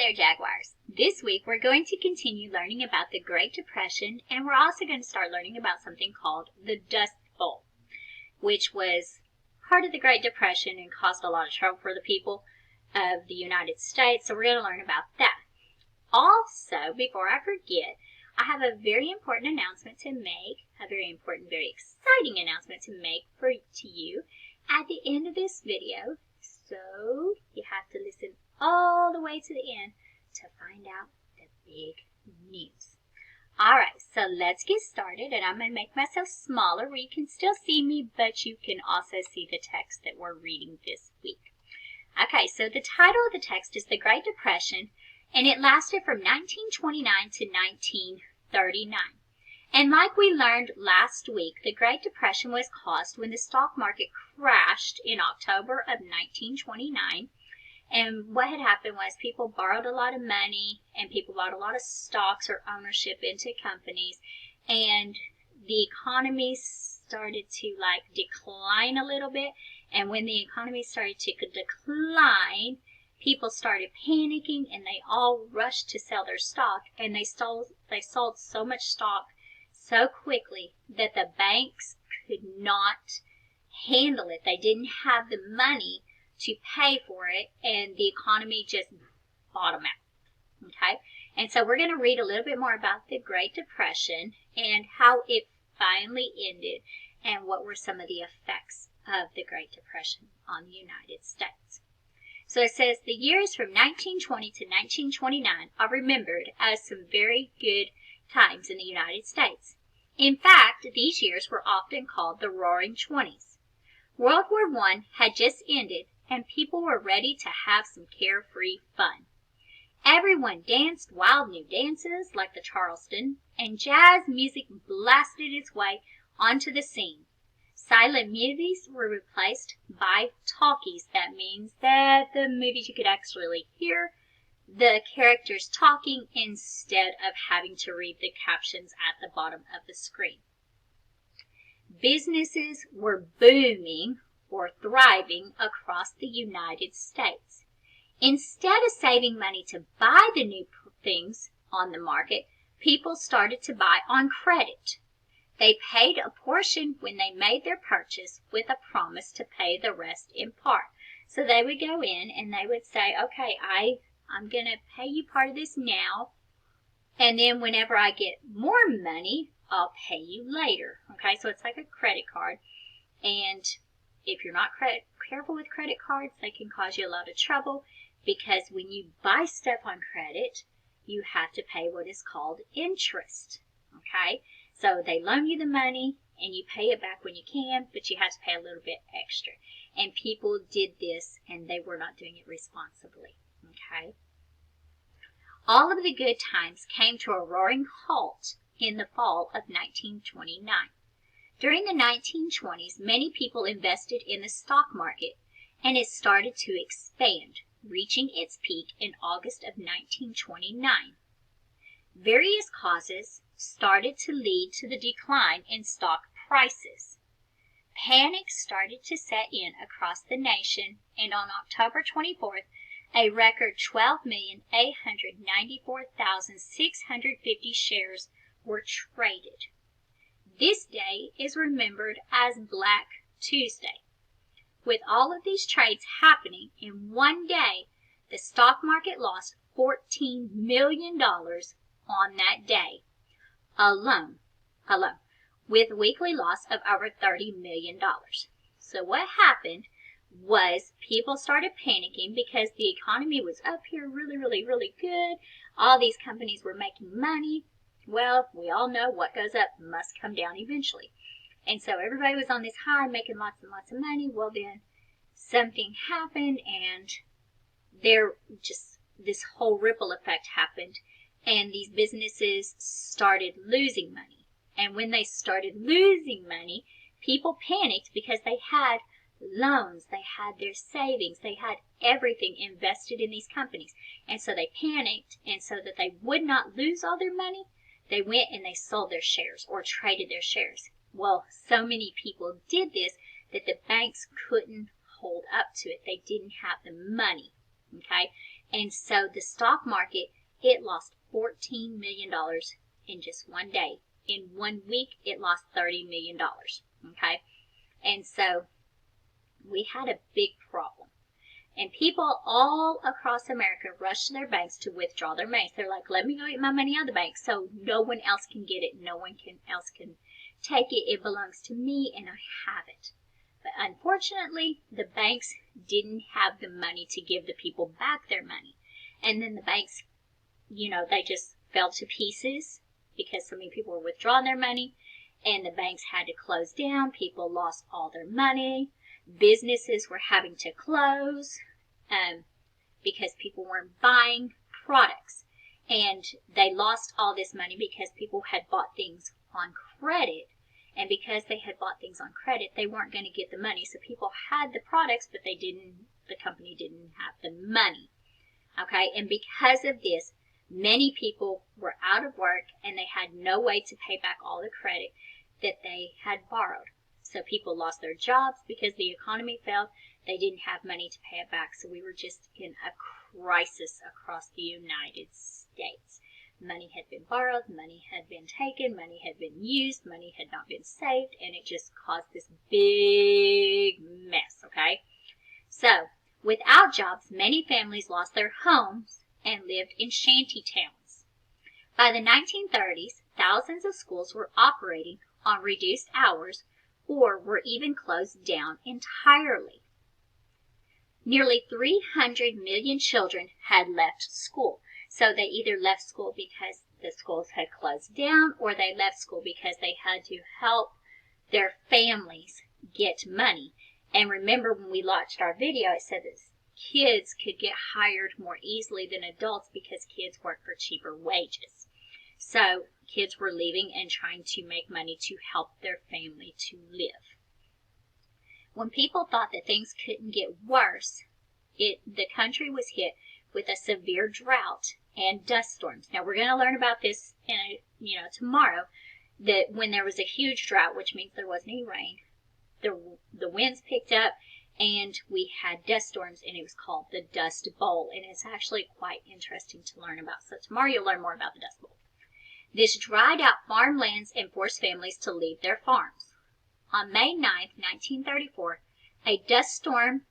there, Jaguars. This week we're going to continue learning about the Great Depression, and we're also going to start learning about something called the Dust Bowl, which was part of the Great Depression and caused a lot of trouble for the people of the United States. So we're going to learn about that. Also, before I forget, I have a very important announcement to make, a very important, very exciting announcement to make to you at the end of this video. So you have to listen all the way to the end to find out the big news. Alright, so let's get started, and I'm going to make myself smaller where you can still see me, but you can also see the text that we're reading this week. Okay, so the title of the text is The Great Depression, and it lasted from 1929 to 1939. And like we learned last week, the Great Depression was caused when the stock market crashed in October of 1929. And what had happened was people borrowed a lot of money and people bought a lot of stocks or ownership into companies. And the economy started to decline a little bit. And when the economy started to decline, people started panicking and they all rushed to sell their stock. And they sold so much stock so quickly that the banks could not handle it. They didn't have the money to pay for it, and the economy just bottomed out. Okay, and so we're going to read a little bit more about the Great Depression and how it finally ended and what were some of the effects of the Great Depression on the United States. So it says the years from 1920 to 1929 are remembered as some very good times in the United States. In fact, these years were often called the Roaring Twenties. World War I had just ended, and people were ready to have some carefree fun. Everyone danced wild new dances like the Charleston, and jazz music blasted its way onto the scene. Silent movies were replaced by talkies. That means that the movies you could actually hear the characters talking instead of having to read the captions at the bottom of the screen. Businesses were booming or thriving across the United States. Instead of saving money to buy the new things on the market, people started to buy on credit. They paid a portion when they made their purchase with a promise to pay the rest in part. So they would go in and they would say, okay, I'm going to pay you part of this now, and then whenever I get more money, I'll pay you later. Okay, so it's like a credit card, and if you're not careful with credit cards, they can cause you a lot of trouble because when you buy stuff on credit, you have to pay what is called interest. Okay, so they loan you the money and you pay it back when you can, but you have to pay a little bit extra. And people did this and they were not doing it responsibly. Okay. All of the good times came to a roaring halt in the fall of 1929. During the 1920s, many people invested in the stock market, and it started to expand, reaching its peak in August of 1929. Various causes started to lead to the decline in stock prices. Panic started to set in across the nation, and on October 24th, a record 12,894,650 shares were traded. This day is remembered as Black Tuesday. With all of these trades happening in one day, the stock market lost $14 million on that day alone, with a weekly loss of over $30 million. So what happened was people started panicking because the economy was up here really, really, really good. All these companies were making money. Well, we all know what goes up must come down eventually. And so everybody was on this high making lots and lots of money. Well, then something happened and this whole ripple effect happened. And these businesses started losing money. And when they started losing money, people panicked because they had loans, they had their savings, they had everything invested in these companies. And so they panicked, and so that they would not lose all their money, they went and they sold their shares or traded their shares. Well, so many people did this that the banks couldn't hold up to it. They didn't have the money, okay? And so the stock market, it lost $14 million in just one day. In 1 week, it lost $30 million. Okay? And so we had a big problem. And people all across America rushed to their banks to withdraw their money. They're like, let me go get my money out of the bank so no one else can get it. No one else can take it. It belongs to me and I have it. But unfortunately, the banks didn't have the money to give the people back their money. And then the banks, they just fell to pieces because so many people were withdrawing their money. And the banks had to close down. People lost all their money. Businesses were having to close because people weren't buying products. And they lost all this money because people had bought things on credit. And because they had bought things on credit, they weren't going to get the money. So people had the products, but the company didn't have the money. Okay, and because of this, many people were out of work and they had no way to pay back all the credit that they had borrowed. So people lost their jobs because the economy failed. They didn't have money to pay it back. So we were just in a crisis across the United States. Money had been borrowed, money had been taken, money had been used, money had not been saved, and it just caused this big mess, okay? So, without jobs, many families lost their homes and lived in shanty towns. By the 1930s, thousands of schools were operating on reduced hours or were even closed down entirely. Nearly 300 million children had left school. So they either left school because the schools had closed down or they left school because they had to help their families get money. And remember when we launched our video, it said that kids could get hired more easily than adults because kids work for cheaper wages. So kids were leaving and trying to make money to help their family to live. When people thought that things couldn't get worse, the country was hit with a severe drought and dust storms. Now we're going to learn about this tomorrow, that when there was a huge drought, which means there wasn't any rain, the winds picked up and we had dust storms, and it was called the Dust Bowl, and it's actually quite interesting to learn about. So tomorrow you'll learn more about the Dust Bowl. This dried out farmlands and forced families to leave their farms. On May 9, 1934, a dust storm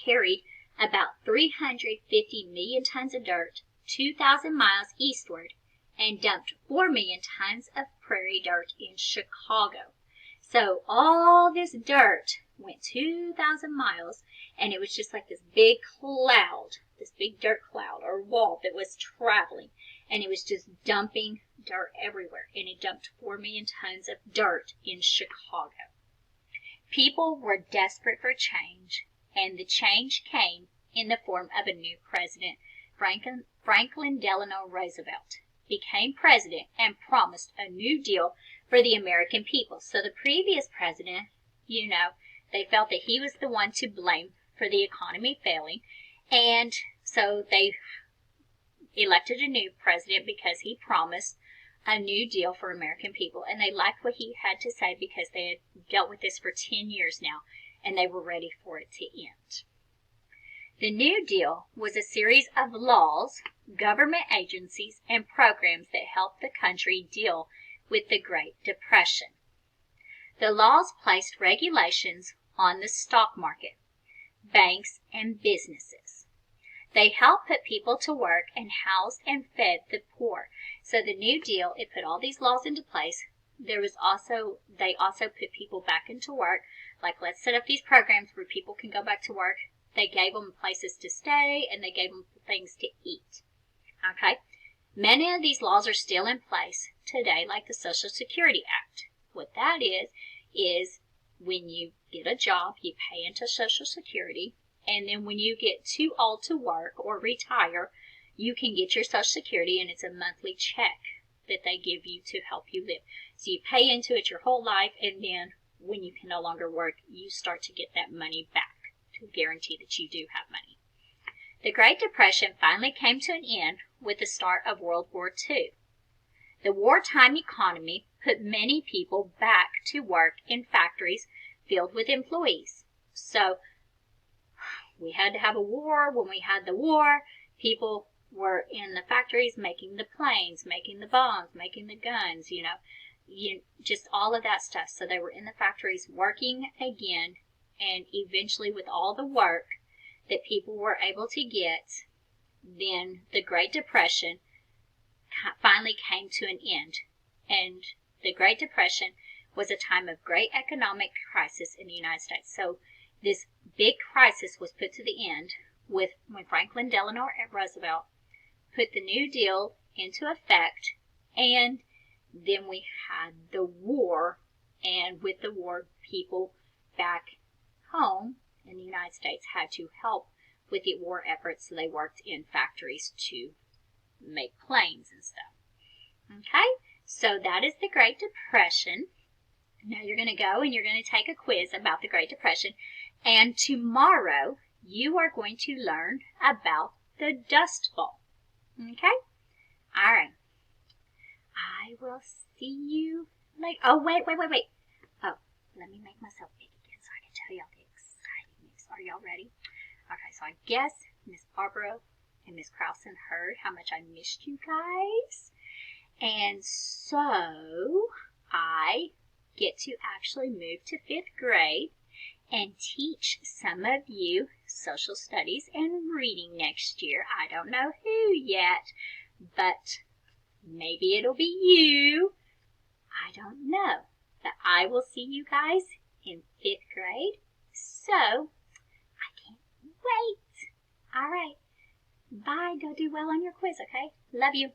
carried about 350 million tons of dirt 2,000 miles eastward and dumped 4 million tons of prairie dirt in Chicago. So all this dirt went 2,000 miles, and it was just like this big cloud, this big dirt cloud or wall that was traveling, and it was just dumping dirt everywhere, and it dumped 4 million tons of dirt in Chicago. People were desperate for change, and the change came in the form of a new president. Franklin Delano Roosevelt became president and promised a new deal for the American people. So the previous president, they felt that he was the one to blame for the economy failing, and so they elected a new president because he promised a new deal for American people, and they liked what he had to say because they had dealt with this for 10 years now, and they were ready for it to end. The New Deal was a series of laws, government agencies, and programs that helped the country deal with the Great Depression. The laws placed regulations on the stock market, banks, and businesses. They helped put people to work and housed and fed the poor. So the New Deal, it put all these laws into place. They also put people back into work. Like, let's set up these programs where people can go back to work. They gave them places to stay, and they gave them things to eat. Okay? Many of these laws are still in place today, like the Social Security Act. What that is when you get a job, you pay into Social Security, and then when you get too old to work or retire, you can get your Social Security, and it's a monthly check that they give you to help you live. So you pay into it your whole life, and then when you can no longer work, you start to get that money back to guarantee that you do have money. The Great Depression finally came to an end with the start of World War II. The wartime economy put many people back to work in factories filled with employees. So we had to have a war. When we had the war, people were in the factories making the planes, making the bombs, making the guns, just all of that stuff. So they were in the factories working again, and eventually with all the work that people were able to get, then the Great Depression finally came to an end. And the Great Depression was a time of great economic crisis in the United States. So this big crisis was put to the end when Franklin Delano Roosevelt put the New Deal into effect, and then we had the war, and with the war, people back home in the United States had to help with the war efforts, so they worked in factories to make planes and stuff. Okay, so that is the Great Depression. Now you're going to go and you're going to take a quiz about the Great Depression, and tomorrow you are going to learn about the Dust Bowl. Okay? All right. I will see you later. Oh, wait. Oh, let me make myself big again so I can tell y'all the exciting news. Are y'all ready? Okay, so I guess Miss Barbara and Miss Krausen heard how much I missed you guys. And so I get to actually move to 5th grade and teach some of you social studies and reading next year. I don't know who yet, but maybe it'll be you. I don't know. But I will see you guys in 5th grade. So, I can't wait. All right. Bye. Go do well on your quiz, okay? Love you.